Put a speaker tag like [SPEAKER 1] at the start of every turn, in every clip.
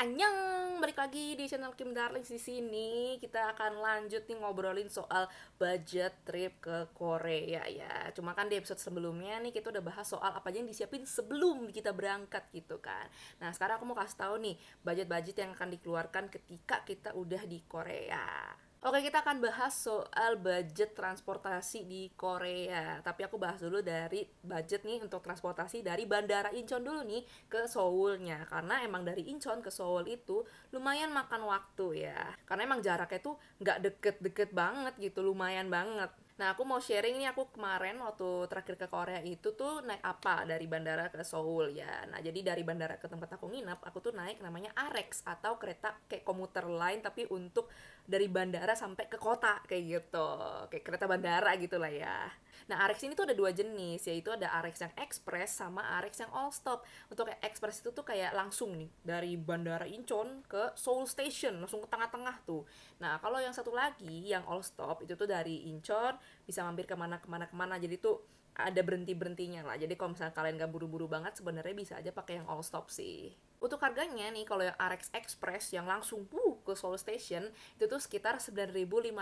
[SPEAKER 1] Annyeong, balik lagi di channel Kim Darlings. Di sini kita akan lanjut nih ngobrolin soal budget trip ke Korea ya. Cuma kan di episode sebelumnya nih kita udah bahas soal apa aja yang disiapin sebelum kita berangkat gitu kan. Nah, sekarang aku mau kasih tahu nih budget-budget yang akan dikeluarkan ketika kita udah di Korea. Oke, kita akan bahas soal budget transportasi di Korea. Tapi aku bahas dulu dari budget nih untuk transportasi dari Bandara Incheon dulu nih ke Seoulnya. Karena emang dari Incheon ke Seoul itu lumayan makan waktu ya. Karena emang jaraknya tuh nggak deket-deket banget gitu, lumayan banget. Nah, aku mau sharing nih, aku kemarin waktu terakhir ke Korea itu tuh naik apa dari bandara ke Seoul ya. Nah, jadi dari bandara ke tempat aku nginep, aku tuh naik namanya AREX atau kereta kayak komuter lain tapi untuk dari bandara sampai ke kota kayak gitu. Kayak kereta bandara gitu lah ya. Nah, AREX ini tuh ada dua jenis, yaitu ada AREX yang express sama AREX yang all stop. Untuk yang express itu tuh kayak langsung nih dari bandara Incheon ke Seoul Station, langsung ke tengah-tengah tuh. Nah, kalau yang satu lagi yang all stop itu tuh dari Incheon bisa mampir kemana jadi tuh ada berhentinya lah. Jadi kalau misalnya kalian gak buru-buru banget, sebenarnya bisa aja pakai yang all stop sih. Untuk harganya nih, kalau yang RX Express yang langsung ke Seoul Station itu tuh sekitar 9.500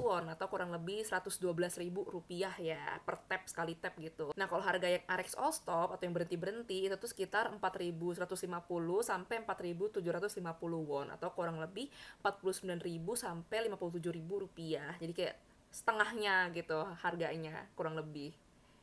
[SPEAKER 1] won atau kurang lebih 112.000 rupiah ya per tap, sekali tap gitu. Nah, kalau harga yang RX All Stop atau yang berhenti itu tuh sekitar 4.150 sampai 4.750 won atau kurang lebih 49.000 sampai 57.000 rupiah. Jadi kayak setengahnya gitu harganya kurang lebih.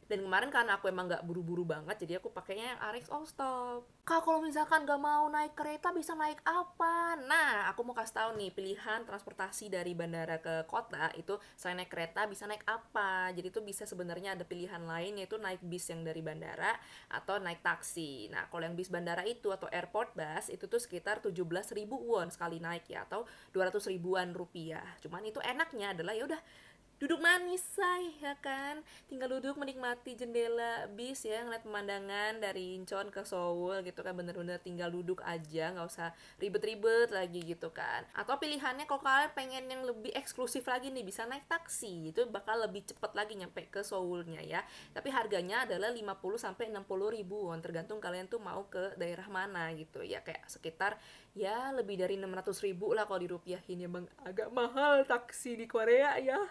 [SPEAKER 1] Dan kemarin karena aku emang nggak buru-buru banget, jadi aku pakainya yang RX All Stop. Kak, kalau misalkan nggak mau naik kereta bisa naik apa? Nah, aku mau kasih tahu nih pilihan transportasi dari bandara ke kota itu selain naik kereta bisa naik apa. Jadi tuh bisa sebenarnya ada pilihan lain, yaitu naik bis yang dari bandara atau naik taksi. Nah, kalau yang bis bandara itu atau airport bus itu tuh sekitar 17.000 won sekali naik ya, atau 200 ribuan rupiah. Cuman itu enaknya adalah ya udah duduk manis say ya kan, tinggal duduk menikmati jendela bis ya, ngeliat pemandangan dari Incheon ke Seoul gitu kan, bener-bener tinggal duduk aja, nggak usah ribet-ribet lagi gitu kan. Atau pilihannya kalau kalian pengen yang lebih eksklusif lagi nih, bisa naik taksi, itu bakal lebih cepet lagi nyampe ke Seoulnya ya, tapi harganya adalah 50 sampai 60 ribu won, tergantung kalian tuh mau ke daerah mana gitu ya, kayak sekitar ya lebih dari 600 ribu lah kalau dirupiahin ya bang, agak mahal taksi di Korea ya.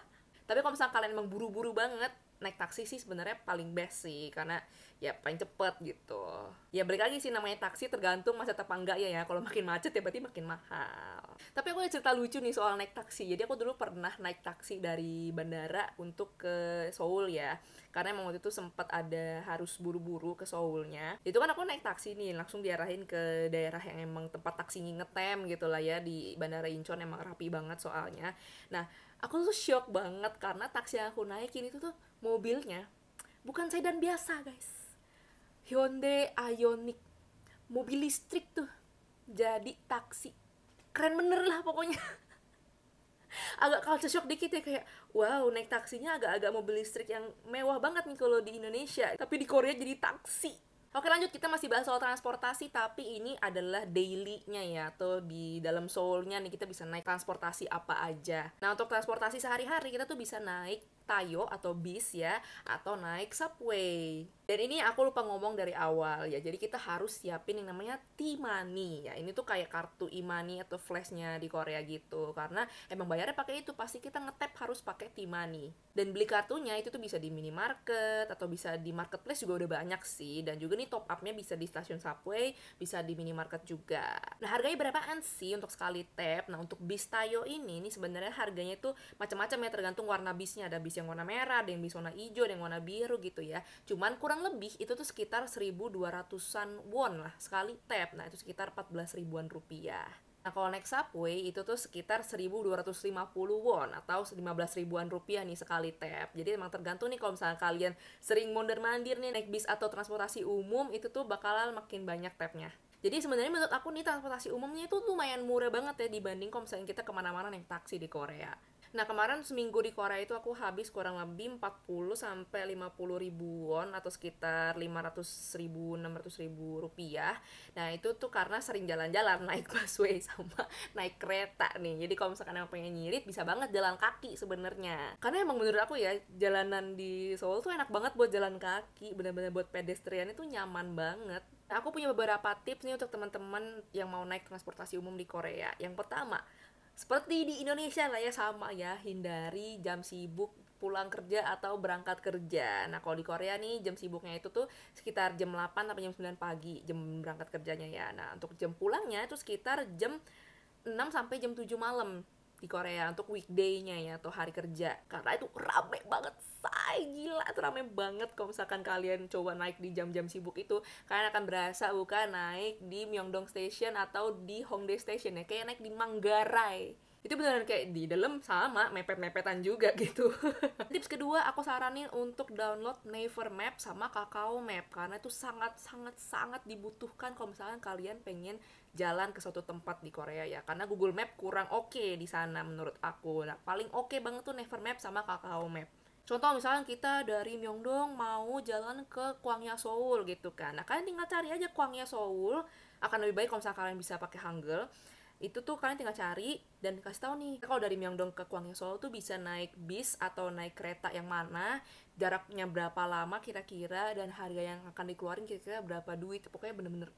[SPEAKER 1] Tapi kalau misalnya kalian emang buru-buru banget, naik taksi sih sebenarnya paling best sih, karena ya paling cepet gitu. Ya balik lagi sih, namanya taksi tergantung macet apa enggak ya. Kalau makin macet ya berarti makin mahal. Tapi aku ada cerita lucu nih soal naik taksi. Jadi aku dulu pernah naik taksi dari bandara untuk ke Seoul ya, karena emang waktu itu sempat ada harus buru-buru ke Seoulnya. Itu kan aku naik taksi nih, langsung diarahin ke daerah yang emang tempat taksi ngetem gitu lah ya. Di bandara Incheon emang rapi banget soalnya. Nah, aku tuh shock banget karena taksi yang aku naikin itu tuh mobilnya bukan sedan biasa guys, Hyundai Ioniq, mobil listrik tuh jadi taksi. Keren bener lah pokoknya. Agak culture shock dikit ya, kayak wow, naik taksinya agak-agak mobil listrik yang mewah banget nih kalau di Indonesia, tapi di Korea jadi taksi. Oke, lanjut, kita masih bahas soal transportasi, tapi ini adalah daily-nya ya, atau di dalam Seoul-nya nih kita bisa naik transportasi apa aja. Nah, untuk transportasi sehari-hari kita tuh bisa naik Tayo atau bis ya, atau naik subway. Dan ini aku lupa ngomong dari awal ya, jadi kita harus siapin yang namanya T-Money ya. Ini tuh kayak kartu e-money atau flashnya di Korea gitu, karena emang bayarnya pakai itu, pasti kita ngetap harus pakai T-Money. Dan beli kartunya itu tuh bisa di minimarket atau bisa di marketplace juga udah banyak sih. Dan juga nih top up-nya bisa di stasiun subway, bisa di minimarket juga. Nah, harganya berapaan sih untuk sekali tap? Nah, untuk bis Tayo ini nih sebenarnya harganya tuh macam-macam ya, tergantung warna bisnya. Ada bis yang warna merah, ada yang bis warna hijau, ada yang warna biru gitu ya. Cuman kurang lebih itu tuh sekitar 1.200-an won lah sekali tap. Nah, itu sekitar 14 ribuan rupiah. Nah, kalau naik subway itu tuh sekitar 1.250 won atau 15 ribuan rupiah nih sekali tap. Jadi emang tergantung nih, kalau misalnya kalian sering mondar-mandir nih naik bis atau transportasi umum, itu tuh bakalan makin banyak tapnya. Jadi sebenarnya menurut aku nih transportasi umumnya itu lumayan murah banget ya dibanding kalau misalnya kita kemana-mana naik taksi di Korea. Nah, kemarin seminggu di Korea itu aku habis kurang lebih 40 sampai 50 ribu won atau sekitar 500 ribu 600 ribu rupiah. Nah, itu tuh karena sering jalan-jalan naik busway sama naik kereta nih. Jadi kalau misalkan emang pengen nyirit bisa banget jalan kaki sebenarnya. Karena emang menurut aku ya, jalanan di Seoul tuh enak banget buat jalan kaki, bener-bener buat pedestrian itu nyaman banget. Nah, aku punya beberapa tips nih untuk teman-teman yang mau naik transportasi umum di Korea. Yang pertama, seperti di Indonesia lah ya, sama ya, hindari jam sibuk pulang kerja atau berangkat kerja. Nah, kalau di Korea nih jam sibuknya itu tuh sekitar jam 8 sampai jam 9 pagi, jam berangkat kerjanya ya. Nah, untuk jam pulangnya itu sekitar jam 6 sampai jam 7 malam di Korea untuk weekday-nya ya atau hari kerja, karena itu rame banget, say gila itu rame banget. Kalau misalkan kalian coba naik di jam-jam sibuk itu, kalian akan berasa bukan naik di Myeongdong Station atau di Hongdae Station ya, kayak naik di Manggarai. Itu beneran kayak di dalam sama mepet-mepetan juga gitu. Tips kedua, aku saranin untuk download Naver Map sama Kakao Map, karena itu sangat sangat sangat dibutuhkan kalau misalkan kalian pengen jalan ke suatu tempat di Korea ya, karena Google Map kurang oke di sana menurut aku. Nah, paling oke banget tuh Naver Map sama Kakao Map. Contoh misalnya kita dari Myeongdong mau jalan ke Kwangya Seoul gitu kan. Nah, kalian tinggal cari aja Kwangya Seoul, akan lebih baik kalau misalnya kalian bisa pakai Hangul. Itu tuh kalian tinggal cari dan kasih tahu nih, kalau dari Myeongdong ke Kwangya Seoul tuh bisa naik bis atau naik kereta yang mana, jaraknya berapa lama kira-kira, dan harga yang akan dikeluarin kira-kira berapa duit. Pokoknya bener-bener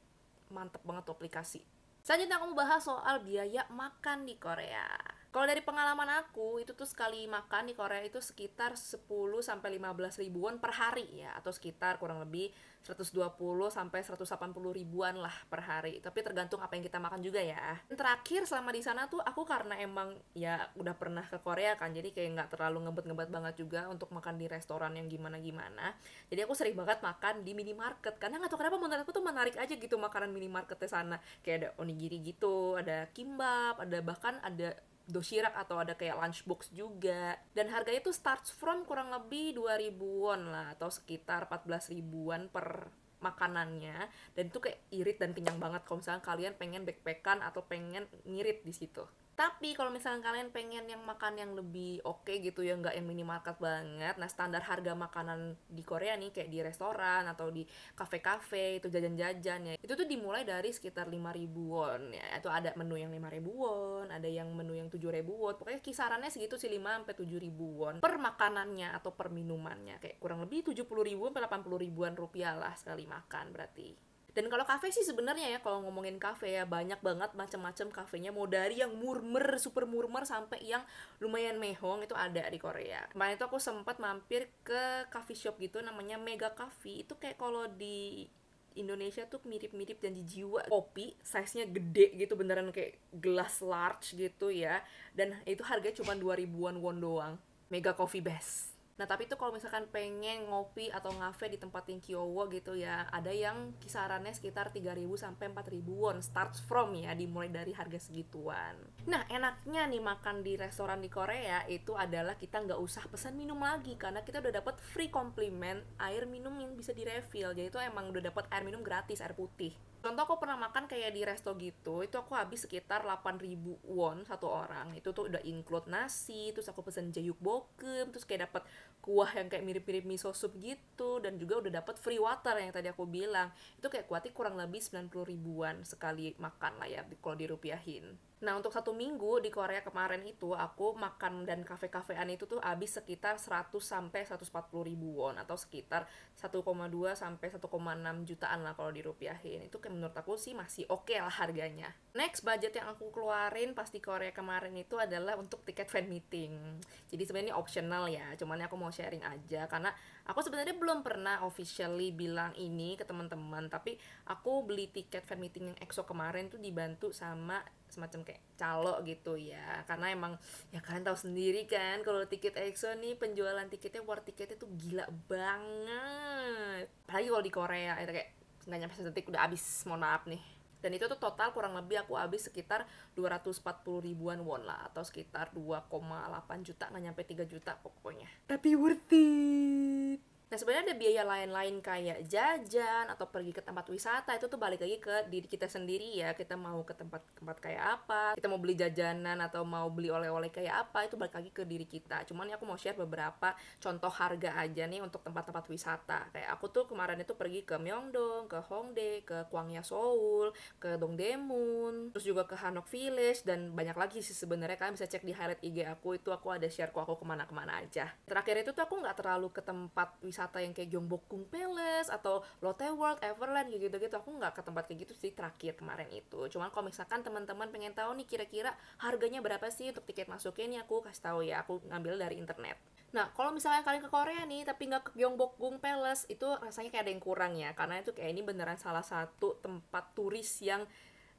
[SPEAKER 1] mantep banget tuh aplikasi. Selanjutnya aku mau bahas soal biaya makan di Korea. Kalau dari pengalaman aku, itu tuh sekali makan di Korea itu sekitar 10 sampai 15 ribuan per hari ya, atau sekitar kurang lebih 120 sampai 180 ribuan lah per hari. Tapi tergantung apa yang kita makan juga ya. Dan terakhir selama di sana tuh aku karena emang ya udah pernah ke Korea kan, jadi kayak nggak terlalu ngebet-ngebet banget juga untuk makan di restoran yang gimana-gimana. Jadi aku sering banget makan di minimarket, karena nggak tahu kenapa menurut aku tuh menarik aja gitu makanan minimarket di sana. Kayak ada onigiri gitu, ada kimbap, ada bahkan ada doshirak atau ada kayak lunchbox juga. Dan harganya tuh starts from kurang lebih 2 ribuan lah, atau sekitar 14 ribuan per makanannya. Dan itu kayak irit dan kenyang banget kalau misalnya kalian pengen backpackan atau pengen ngirit di situ. Tapi kalau misalnya kalian pengen yang makan yang lebih oke gitu ya, nggak yang minimarket banget. Nah, standar harga makanan di Korea nih kayak di restoran atau di kafe-kafe itu jajan-jajan ya, itu tuh dimulai dari sekitar 5 ribuan ya. Itu ada menu yang 5 ribuan, ada yang menu yang 7 ribuan. Pokoknya kisarannya segitu sih, 5 sampai 7 ribuan per makanannya atau per minumannya. Kayak kurang lebih 70 ribuan sampai 80 ribuan rupiah lah sekali makan berarti. Dan kalau kafe sih sebenarnya ya, kalau ngomongin kafe ya banyak banget macam-macam kafenya, mau dari yang murmer, super murmer sampai yang lumayan mehong itu ada di Korea. Kemarin itu aku sempat mampir ke coffee shop gitu namanya Mega Coffee. Itu kayak kalau di Indonesia tuh mirip-mirip Janji Jiwa, kopi size-nya gede gitu, beneran kayak gelas large gitu ya. Dan itu harganya cuma 2 ribuan won doang. Mega Coffee best. Nah, tapi itu kalau misalkan pengen ngopi atau ngafe di tempat yang kiowo gitu ya, ada yang kisarannya sekitar 3 ribu sampai 4 ribuan starts from ya, dimulai dari harga segituan. Nah, enaknya nih makan di restoran di Korea itu adalah kita nggak usah pesan minum lagi, karena kita udah dapat free komplimen air minum yang bisa direfill. Jadi itu emang udah dapat air minum gratis, air putih. Contoh aku pernah makan kayak di resto gitu, itu aku habis sekitar 8 ribu won satu orang. Itu tuh udah include nasi, terus aku pesen jayuk bokem, terus kayak dapat kuah yang kayak mirip-mirip miso soup gitu, dan juga udah dapat free water yang tadi aku bilang. Itu kayak kuatnya kurang lebih 90 ribuan sekali makan lah ya kalau dirupiahin. Nah, untuk 1 minggu di Korea kemarin itu aku makan dan kafe-kafean itu tuh habis sekitar 100 sampai 140 ribu won, atau sekitar 1,2 sampai 1,6 jutaan lah kalau dirupiahin. Itu kayak menurut aku sih masih oke lah harganya. Next, budget yang aku keluarin pas di Korea kemarin itu adalah untuk tiket fan meeting. Jadi sebenarnya ini optional ya, cuman aku mau sharing aja karena aku sebenarnya belum pernah officially bilang ini ke teman-teman, tapi aku beli tiket fan meeting yang EXO kemarin tuh dibantu sama semacam kayak calo gitu ya, karena emang ya kalian tahu sendiri kan kalau tiket EXO nih penjualan tiketnya, war tiketnya tuh gila banget, apalagi kalau di Korea itu kayak nggak nyampe sedetik udah habis, mohon maaf nih. Dan itu tuh total kurang lebih aku habis sekitar 240 ribuan won lah, atau sekitar 2,8 juta, nggak nyampe 3 juta pokoknya, tapi worth it. Nah, sebenarnya ada biaya lain-lain kayak jajan atau pergi ke tempat wisata, itu tuh balik lagi ke diri kita sendiri ya. Kita mau ke tempat-tempat kayak apa, kita mau beli jajanan atau mau beli oleh-oleh kayak apa, itu balik lagi ke diri kita. Cuman aku mau share beberapa contoh harga aja nih untuk tempat-tempat wisata. Kayak aku tuh kemarin itu pergi ke Myeongdong, ke Hongdae, ke Kwangya Seoul, ke Dongdaemun, terus juga ke Hanok Village, dan banyak lagi sih sebenarnya. Kalian bisa cek di highlight IG aku, itu aku ada share kok aku kemana-kemana aja. Terakhir itu tuh aku nggak terlalu ke tempat wisata wisata yang kayak Gyeongbokgung Palace atau Lotte World, Everland kayak gitu-gitu. Aku nggak ke tempat kayak gitu sih terakhir kemarin itu. Cuman kalau misalkan teman-teman pengen tahu nih kira-kira harganya berapa sih untuk tiket masuknya, nih aku kasih tahu ya, aku ngambil dari internet. Nah, kalau misalnya kalian ke Korea nih, tapi nggak ke Gyeongbokgung Palace, itu rasanya kayak ada yang kurang ya. Karena itu kayak ini beneran salah satu tempat turis yang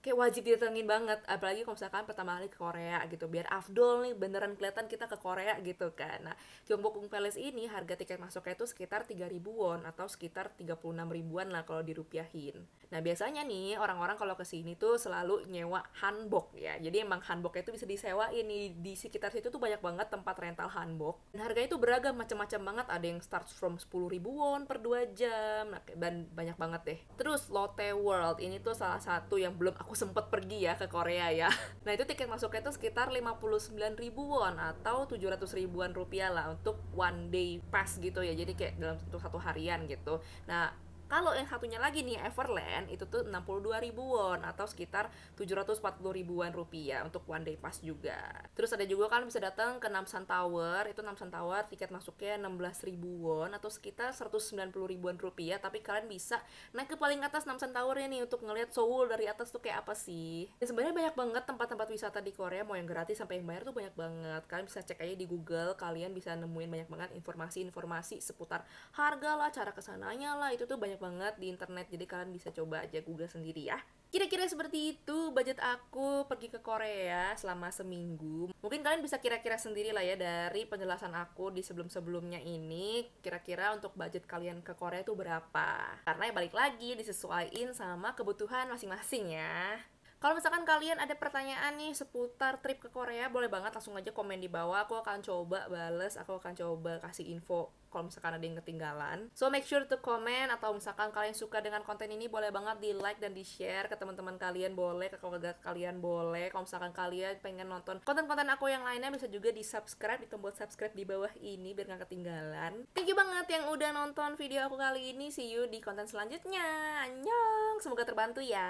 [SPEAKER 1] kayak wajib didatengin banget, apalagi kalau misalkan pertama kali ke Korea gitu, biar afdol nih, beneran kelihatan kita ke Korea gitu kan. Nah, Gyeongbokgung Palace ini harga tiket masuknya itu sekitar 3.000 won atau sekitar 36 ribuan lah kalau dirupiahin. Nah, biasanya nih orang-orang kalau ke sini tuh selalu nyewa hanbok ya. Jadi emang hanboknya itu bisa disewain nih, di sekitar situ tuh banyak banget tempat rental hanbok. Dan harganya itu beragam, macam-macam banget, ada yang starts from 10.000 won per 2 jam. Nah, dan banyak banget deh. Terus Lotte World ini tuh salah satu yang belum aku sempet pergi ya ke Korea ya. Nah, itu tiket masuknya itu sekitar 59.000 won atau 700 ribuan rupiah lah untuk one day pass gitu ya. Jadi kayak dalam untuk satu harian gitu. Nah, kalau yang satunya lagi nih, Everland, itu tuh 62.000 won atau sekitar 740 ribuan rupiah untuk one day pass juga. Terus ada juga kan bisa datang ke Namsan Tower, itu Namsan Tower tiket masuknya 16.000 won atau sekitar 190 ribuan rupiah, tapi kalian bisa naik ke paling atas Namsan Tower-nya nih untuk ngeliat Seoul dari atas tuh kayak apa sih. Dan sebenarnya banyak banget tempat-tempat wisata di Korea, mau yang gratis sampai yang bayar tuh banyak banget. Kalian bisa cek aja di Google, kalian bisa nemuin banyak banget informasi-informasi seputar harga lah, cara kesananya lah, itu tuh banyak banget di internet, jadi kalian bisa coba aja Google sendiri ya. Kira-kira seperti itu budget aku pergi ke Korea selama seminggu. Mungkin kalian bisa kira-kira sendiri lah ya dari penjelasan aku di sebelum-sebelumnya ini, kira-kira untuk budget kalian ke Korea itu berapa. Karena ya balik lagi disesuaiin sama kebutuhan masing-masing ya. Kalau misalkan kalian ada pertanyaan nih seputar trip ke Korea, boleh banget langsung aja komen di bawah. Aku akan coba bales, aku akan coba kasih info kalau misalkan ada yang ketinggalan. So make sure to comment, atau misalkan kalian suka dengan konten ini, boleh banget di like dan di share ke teman-teman kalian, boleh ke keluarga kalian, boleh. Kalau misalkan kalian pengen nonton konten-konten aku yang lainnya, bisa juga di subscribe, di tombol subscribe di bawah ini biar gak ketinggalan. Thank you banget yang udah nonton video aku kali ini. See you di konten selanjutnya. Annyeong, semoga terbantu ya.